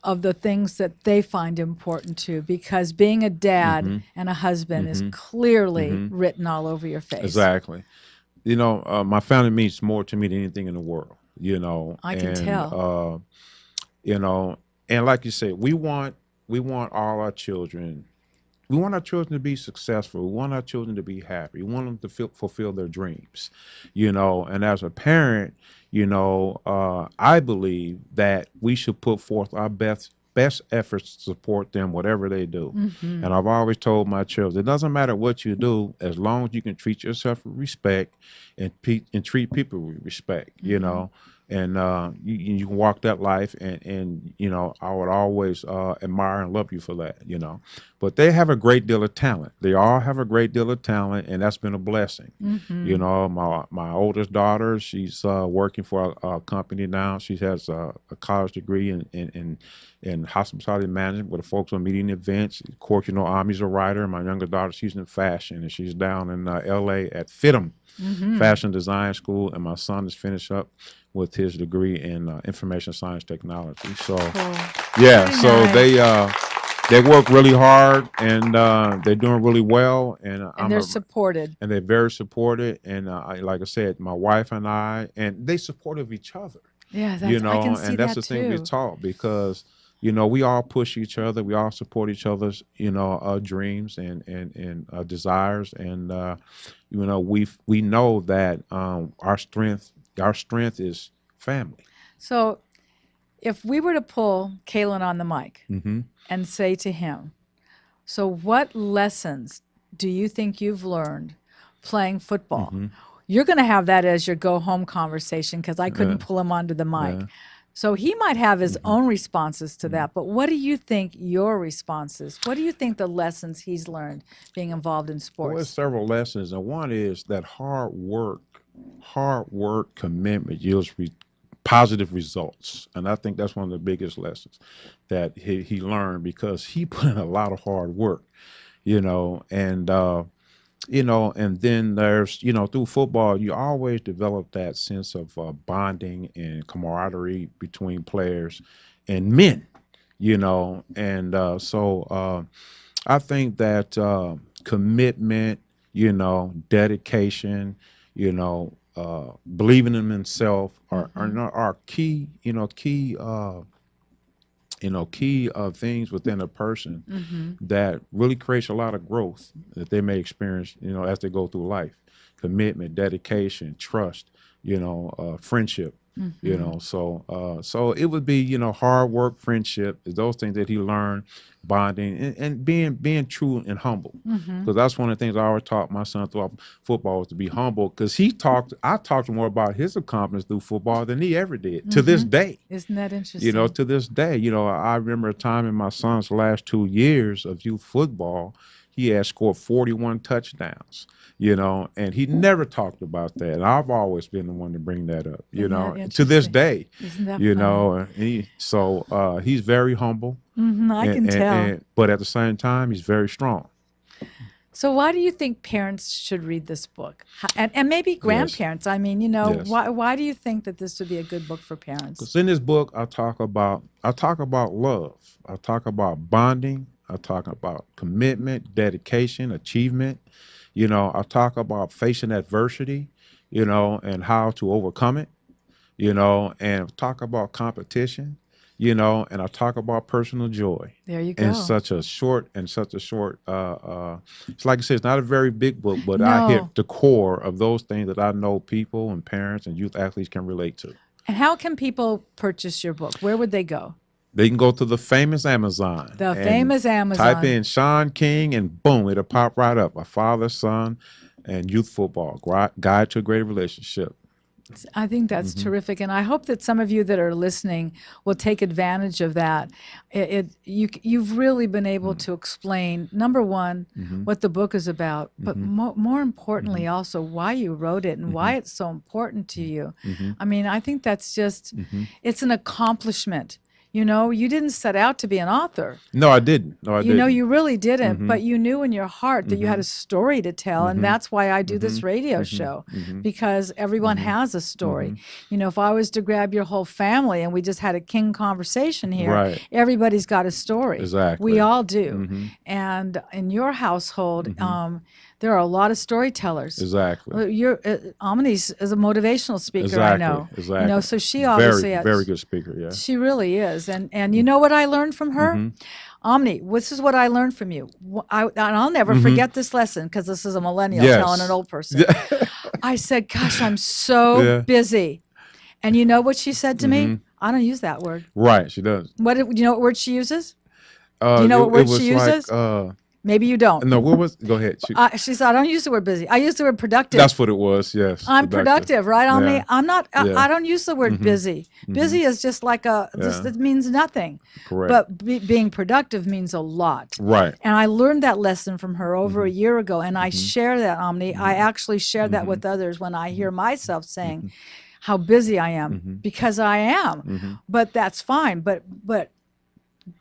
of the things that they find important too, because being a dad and a husband is clearly written all over your face. Exactly. My family means more to me than anything in the world, I can tell. And like you said, we want all our children. We want our children to be successful. We want our children to be happy. We want them to fulfill their dreams, And as a parent, I believe that we should put forth our best efforts to support them, whatever they do. And I've always told my children, it doesn't matter what you do, as long as you can treat yourself with respect and treat people with respect, And you can walk that life, and I would always admire and love you for that, But they have a great deal of talent. They all have a great deal of talent, and that's been a blessing. My oldest daughter, she's working for a company now. She has a college degree in hospitality management with a focus on meeting events. Of course, Ami's a writer. My younger daughter, she's in fashion, and she's down in L.A. at FITM Fashion Design School, and my son is finished up with his degree in information science technology. So, they work really hard, and they're doing really well. And they're supported. And they're very supported. And like I said, my wife and I, and they supportive each other. Yeah, I can see and that's that the thing we taught, because we all push each other. We all support each other's, dreams and desires. And, we know that our strength is family. So if we were to pull Kalen on the mic and say to him, so what lessons do you think you've learned playing football? You're going to have that as your go home conversation, because I couldn't pull him onto the mic. So he might have his own responses to that. But what do you think your response is? What do you think the lessons he's learned being involved in sports? Well, there's several lessons. And one is that hard work, commitment yields positive results. And I think that's one of the biggest lessons that he learned, because he put in a lot of hard work, and And then there's, through football, you always develop that sense of bonding and camaraderie between players and men, and so I think that commitment, dedication, believing in himself are key, key things within a person that really creates a lot of growth that they may experience, as they go through life. Commitment, dedication, trust, friendship, so it would be, hard work, friendship, those things that he learned, bonding, and being true and humble. Because that's one of the things I always taught my son throughout football was to be humble. Because I talked more about his accomplishments through football than he ever did to this day. Isn't that interesting? To this day, I remember a time in my son's last 2 years of youth football, he had scored 41 touchdowns, and he never talked about that. And I've always been the one to bring that up, to this day, Isn't that funny? He's very humble. I can tell. But at the same time, he's very strong. So why do you think parents should read this book? And maybe grandparents? I mean, Yes. why do you think that this would be a good book for parents? Because in this book, I talk about love. I talk about bonding. I talk about commitment, dedication, achievement. I talk about facing adversity, and how to overcome it, and talk about competition, and I talk about personal joy. There you go. In such a short, it's like I said, it's not a very big book, but I hit the core of those things that I know people and parents and youth athletes can relate to. And how can people purchase your book? Where would they go? They can go to the famous Amazon. The famous Amazon. Type in Sean King and boom, it'll pop right up. A father, son, and youth football, Guide to a Greater Relationship. I think that's terrific, and I hope that some of you that are listening will take advantage of that. You've really been able to explain, number one, what the book is about, but more importantly also why you wrote it and why it's so important to you. I mean, I think that's just, it's an accomplishment. You didn't set out to be an author. No, I didn't. You really didn't, but you knew in your heart that you had a story to tell, and that's why I do this radio show, because everyone has a story. If I was to grab your whole family and we just had a King conversation here, everybody's got a story. Exactly. We all do. And in your household, there are a lot of storytellers. Exactly. Omni is a motivational speaker, I know. Exactly. So she obviously very good speaker, yeah. She really is. And you know what I learned from her? Omni, this is what I learned from you. And I'll never forget this lesson because this is a millennial telling an old person. I said, gosh, I'm so busy. And you know what she said to me? I don't use that word. Right, she does. Do you know what word she uses? Do you know what word she uses? Maybe you don't. No, what was? Go ahead. She said, I don't use the word busy. I use the word productive. That's what it was. Yes. I'm productive, right? Yeah. I'm not. I don't use the word busy. Busy is just like it means nothing. Correct. But being productive means a lot. Right. And I learned that lesson from her over a year ago, and I share that, Omni. I actually share that with others when I hear myself saying how busy I am, because I am. But that's fine. But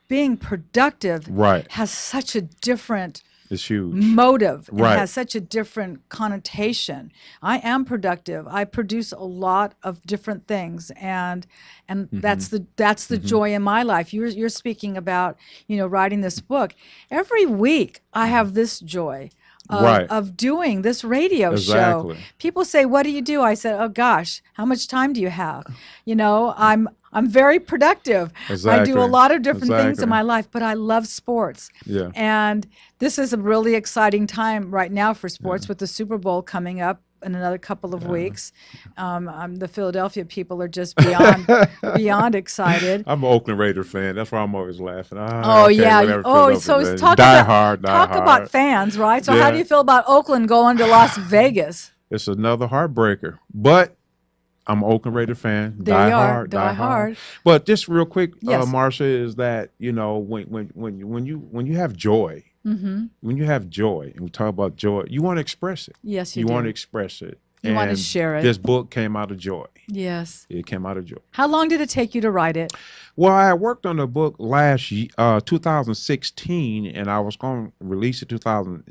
being productive has such a different It's huge. motive. Right. It has such a different connotation. I am productive. I produce a lot of different things, and that's the joy in my life. You're speaking about writing this book. Every week I have this joy of doing this radio show. People say, "What do you do?" I said, "Oh gosh, how much time do you have?" I'm very productive. I do a lot of different things in my life, but I love sports. Yeah. And this is a really exciting time right now for sports with the Super Bowl coming up in another couple of weeks. The Philadelphia people are just beyond excited. I'm an Oakland Raider fan. That's why I'm always laughing. So talk about fans, right? So how do you feel about Oakland going to Las Vegas? It's another heartbreaker, but I'm an Oakland Raider fan. Die hard. But just real quick, Marcia, is that when you have joy, when you have joy, and we talk about joy, you want to express it. Yes, you want to express it. You want to share it. This book came out of joy. Yes. It came out of Georgia. How long did it take you to write it? Well, I worked on the book last 2016, and I was going to release it 2000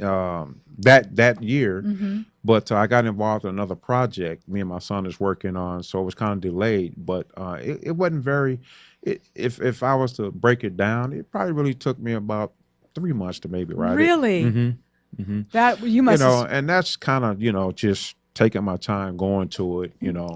that year, but I got involved in another project me and my son is working on, so it was kind of delayed. But it wasn't very. If I was to break it down, it probably really took me about 3 months to maybe write it. Really? That you must. And that's kind of just taking my time going to it.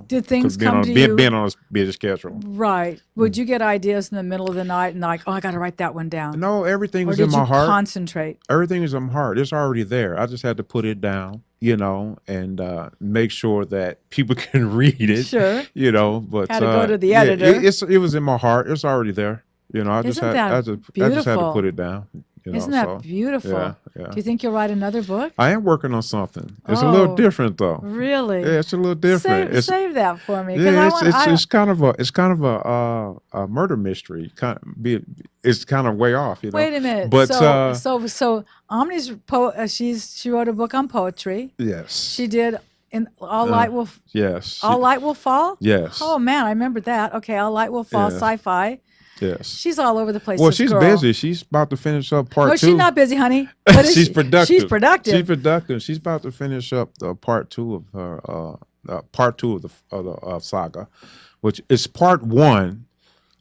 Did things 'cause being come on, to being, you? being on a busy schedule. Right. Would you get ideas in the middle of the night and like, oh, I got to write that one down? No, everything Or was did in my you heart. concentrate? Everything is in my heart. It's already there. I just had to put it down, and make sure that people can read it. Sure. But Had to go to the yeah, editor. it was in my heart. It's already there. I just Isn't had that I just had to beautiful? put it down. Isn't that so, beautiful? Yeah. Do you think you'll write another book? I am working on something. It's a little Oh, different though. Really? Yeah, it's a little different. Save that for me. 'cause Yeah, I it's kind of a murder mystery. It's kind of way off, Wait a minute. But So Omni's she wrote a book on poetry. yes, She did in All Light Will yes, All Light Will Fall. yes, Oh man, I remember that. Okay, All Light Will Fall. Yeah. Sci-fi. yes. She's all over the place. Well, this she's girl. busy. She's about to finish up part No, two. she's not busy, honey. But She's productive. She's productive. She's productive. She's about to finish up the part two of her part two of the saga, which is part one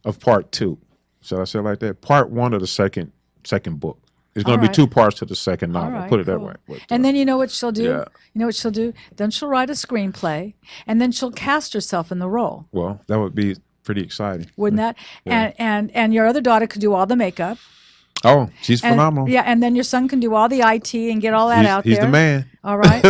of part two. Shall I say it like that? Part one of the second book. There's going to be right. 2 parts to the second All novel. right, Put it that cool. way. But, And then you know what she'll do? yeah. You know what she'll do? Then she'll write a screenplay, and then she'll cast herself in the role. well, that would be pretty exciting. Wouldn't that? Yeah. And your other daughter could do all the makeup. Oh, she's And, phenomenal. Yeah, and then your son can do all the IT and get all that he's, out he's there. the man. All right.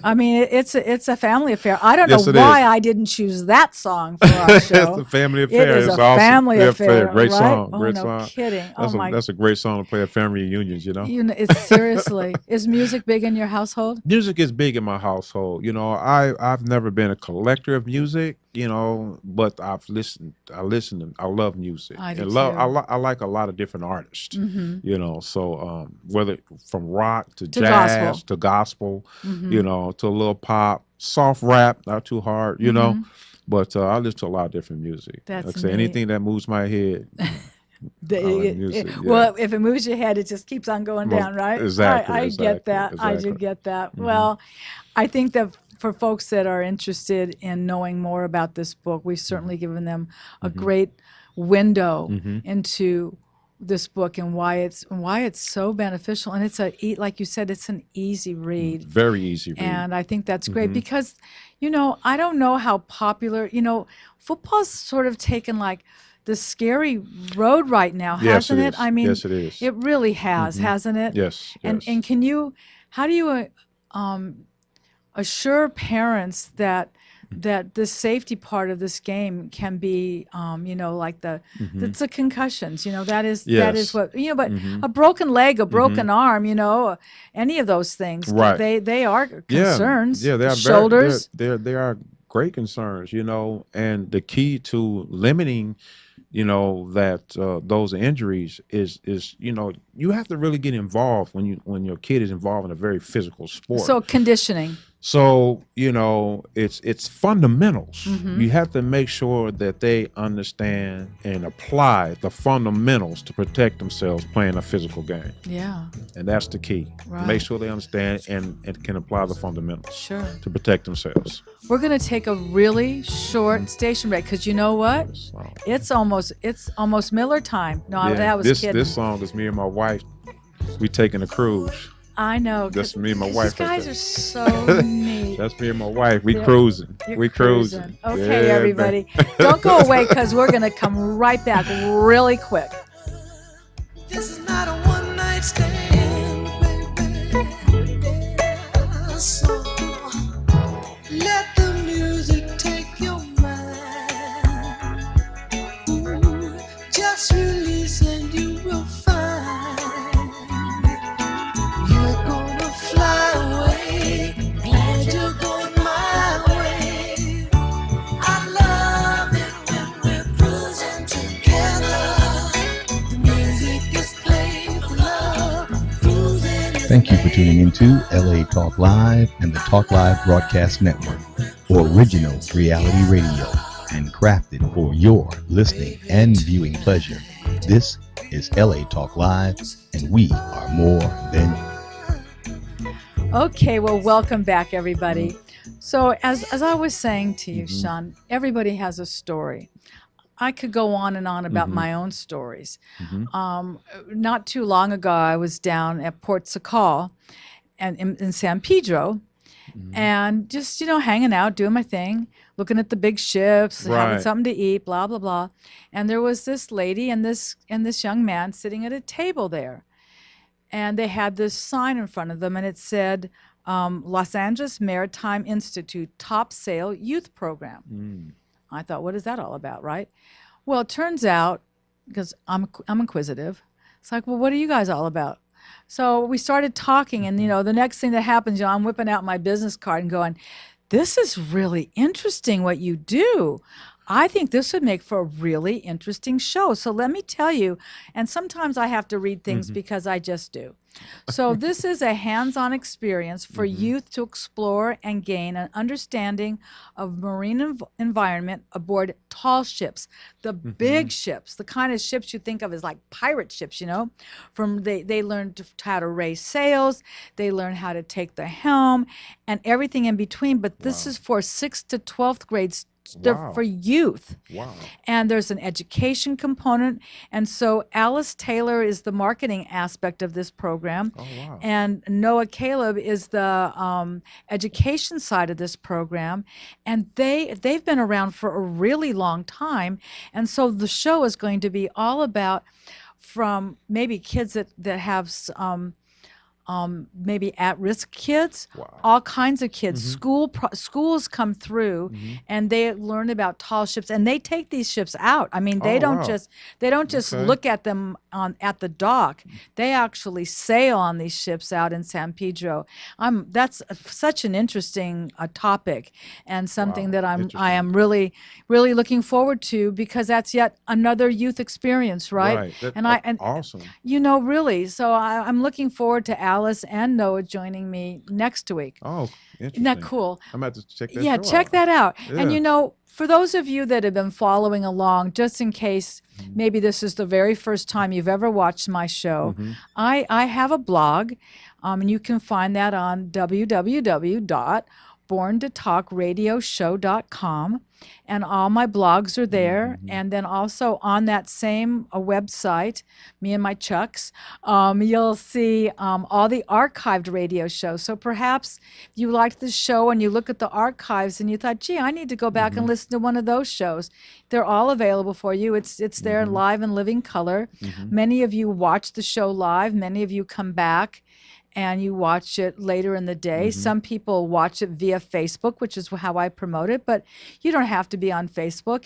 I mean, it's a family affair. I don't Yes, know it why is. I didn't choose that song for our show. It's a family affair. It is It's a awesome. family affair. Great right? song. Oh, Great no song. kidding. That's a great song to play at family reunions. It's seriously. Is music big in your household? Music is big in my household. I've never been a collector of music, but I love music. I do and too. I like a lot of different artists. So whether from rock to To jazz gospel. to gospel, Mm-hmm. to a little pop, soft rap, not too hard, But I listen to a lot of different music. That's like I say, neat. anything that moves my head. Music, yeah. Well, if it moves your head, it just keeps on going Well, down, right? exactly, I get exactly, that. I do exactly. get that. Well, I think that for folks that are interested in knowing more about this book, we've certainly given them a great window into this book and why it's so beneficial. And it's like you said, it's an easy read. Very easy read. And I think that's great because, I don't know how popular, football's sort of taken like the scary road right now, Yes, hasn't it it? is. I mean, Yes, it is. It really has, hasn't it? Yes. And yes. how do you assure parents that the safety part of this game can be, like it's the concussions, that is Yes. what, but a broken leg, a broken arm, any of those things, Right. they are concerns. Yeah, they are Shoulders. They are great concerns, and the key to limiting, those injuries is you have to really get involved when your kid is involved in a very physical sport. So conditioning. So, it's fundamentals. Mm-hmm. You have to make sure that they understand and apply the fundamentals to protect themselves playing a physical game. Yeah, And that's the key. Right. Make sure they understand and can apply the fundamentals sure. to protect themselves. We're going to take a really short station break because you know what? So, It's almost Miller time. No, that was kidding. this song is me and my wife. We taking a cruise. I know. That's 'cause me and my these wife right guys there. are so neat. That's me and my wife. We Yeah. cruising. You're We cruising. Okay, Yeah, everybody. Don't go away because we're going to come right back really quick. This is not a one night stand, baby. So let the music take your mind. Ooh, just release and you will find you're gonna fly away. Glad you're going my way. I love it when we're cruising together. The music is played for love. Cruising. Thank you for tuning into LA Talk Live and the Talk Live Broadcast Network. Original reality radio, and crafted for your listening and viewing pleasure. This is LA Talk Live, and we are more than. Okay, well, welcome back, everybody. So, as I was saying to you, Sean, everybody has a story. I could go on and on about my own stories. Not too long ago, I was down at Port Sakal and in San Pedro, and just hanging out, doing my thing, looking at the big ships, having Right. something to eat, blah blah blah. And there was this lady and this young man sitting at a table there, and they had this sign in front of them, and it said Los Angeles Maritime Institute Top Sail Youth Program. I thought, what is that all about, right? Well, it turns out, because I'm inquisitive, it's like, well, what are you guys all about? So we started talking, and the next thing that happens, I'm whipping out my business card and going, this is really interesting what you do. I think this would make for a really interesting show. So let me tell you, and sometimes I have to read things because I just do. So this is a hands-on experience for youth to explore and gain an understanding of marine environment aboard tall ships, the big ships, the kind of ships you think of as like pirate ships, From they learn how to raise sails, they learn how to take the helm, and everything in between. But this is for 6th to 12th grades. They're Wow. for youth. Wow. And there's an education component. And so Alice Taylor is the marketing aspect of this program. Oh, wow. And Noah Caleb is the education side of this program. And they've been around for a really long time. And so the show is going to be all about from maybe kids that have maybe at-risk kids, Wow. all kinds of kids. Schools come through, and they learn about tall ships, and they take these ships out. I mean, they Oh, don't wow. just Okay. look at them at the dock. They actually sail on these ships out in San Pedro. That's such an interesting topic, and something Wow. that I Interesting. am really really looking forward to, because that's yet another youth experience, right? That- awesome. Really. So I'm looking forward to Alice and Noah joining me next week. Oh, interesting. Isn't that cool? I'm about to check that. Yeah, show check out. that out. And Yeah. for those of you that have been following along, just in case maybe this is the very first time you've ever watched my show, I have a blog, and you can find that on www.borntotalkradioshow.com. And all my blogs are there. And then also on that same website, me and my Chucks, you'll see all the archived radio shows. So perhaps you liked the show and you look at the archives and you thought, gee, I need to go back and listen to one of those shows. They're all available for you. It's there live and living color. Many of you watch the show live. Many of you come back and you watch it later in the day. Some people watch it via Facebook, which is how I promote it, but you don't have to be on Facebook.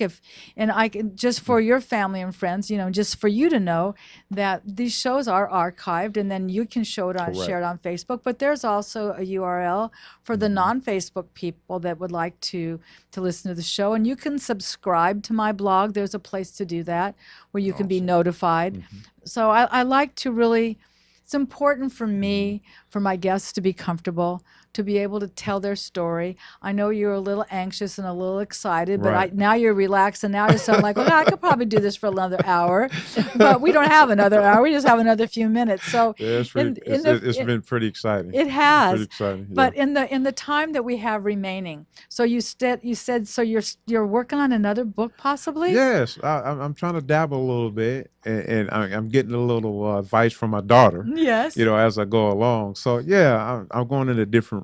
And I can, just for your family and friends, just for you to know that these shows are archived, and then you can share it on Facebook. But there's also a URL for the non-Facebook people that would like to listen to the show, and you can subscribe to my blog. There's a place to do that where you can be notified. So I like to really. It's important for me, for my guests to be comfortable, to be able to tell their story. I know you're a little anxious and a little excited, but Right. now you're relaxed, and now you sound like, well, I could probably do this for another hour. But we don't have another hour. We just have another few minutes. So Yeah, it's been pretty exciting. it has. Pretty exciting. Yeah. But in the time that we have remaining, so you said so you're working on another book possibly? Yes, I'm trying to dabble a little bit, and I'm getting a little advice from my daughter. Yes. As I go along. So yeah, I'm going in a different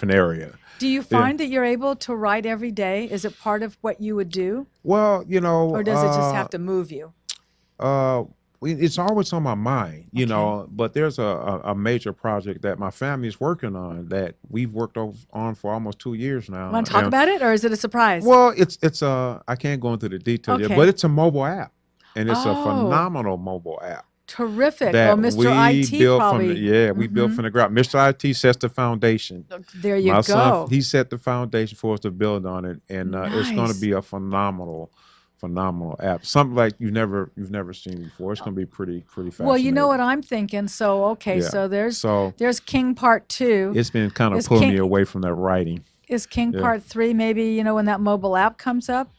area. Do you find that you're able to write every day? Is it part of what you would do? Well, Or does it just have to move you? It's always on my mind, but there's a major project that my family is working on that we've worked on for almost 2 years now. Want to talk about it, or is it a surprise? Well, it's I can't go into the details yet, Okay. but it's a mobile app, and it's a Oh. phenomenal mobile app. Terrific. That Well, Mr. we IT built probably. we built from the ground. Mr. IT sets the foundation. There you My go. son, he set the foundation for us to build on it, and it's going Nice. to be a phenomenal app. Something like you've never seen before. It's going to be pretty fascinating. Well, you know what I'm thinking. So okay, Yeah. so So there's King Part 2. it's been kind of Is pulling King- me away from that writing. Is King Yeah. Part 3 maybe, you know, when that mobile app comes up?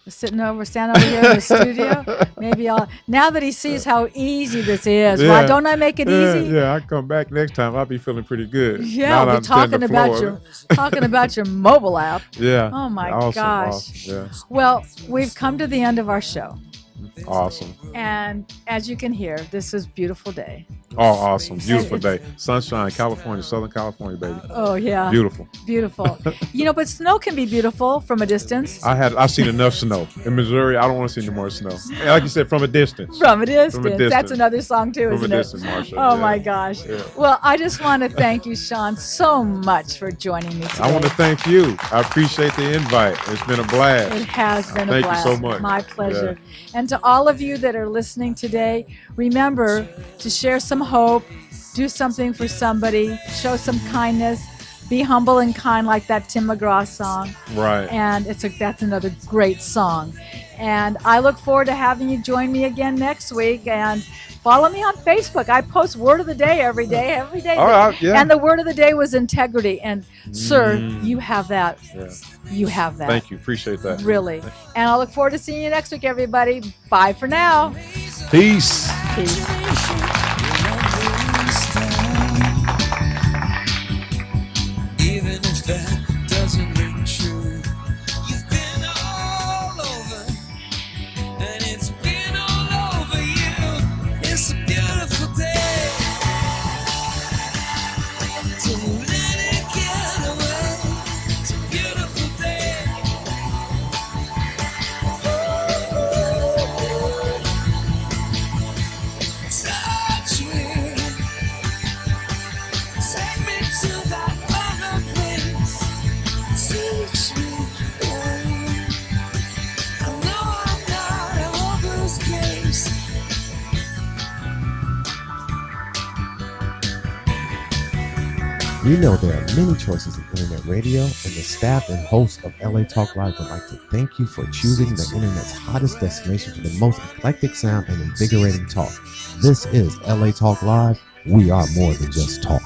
Standing over here in the studio. Maybe now that he sees how easy this is, why Yeah. don't I make it easy? Yeah, I come back next time. I'll be feeling pretty good. Yeah, Now that we're I'm standing talking the about floor. talking about your mobile app. Yeah. Oh my Awesome, gosh. Awesome. Yeah. Well, we've come to the end of our show. Awesome. And as you can hear, this is a beautiful day. Oh, awesome. Beautiful It's- day. Sunshine, California, Southern California, baby. Oh yeah. Beautiful. Beautiful. You know, but snow can be beautiful from a distance. I've seen enough snow. In Missouri, I don't want to see any more snow. And like you said, from a distance. From a distance. That's distance. another song too, From a isn't it? distance, Marsha. Oh Yeah. my gosh. Yeah. Well, I just want to thank you, Sean, so much for joining me today. I want to thank you. I appreciate the invite. It's been a blast. It has been a Thank you blast. so much. My pleasure. And to all of you that are listening today, remember to share some hope, do something for somebody, show some kindness, be humble and kind like that Tim McGraw song. Right. And that's another great song. And I look forward to having you join me again next week. And follow me on Facebook. I post word of the day every day. All right, yeah. And the word of the day was integrity. And sir, you have that. Yeah. You have that. Thank you. Appreciate that. Really. And I look forward to seeing you next week, everybody. Bye for now. Peace. Peace. Even if that doesn't ring true, you've been all over, and it's been all over you. It's a beautiful day. Don't let it get away. It's a beautiful day. Touch me. Take me to that other place. Teach me. I know I'm not a hopeless case. We know there are many choices in internet radio, and the staff and host of LA Talk Live would like to thank you for choosing the internet's hottest destination for the most eclectic sound and invigorating talk. This is LA Talk Live. We are more than just talk.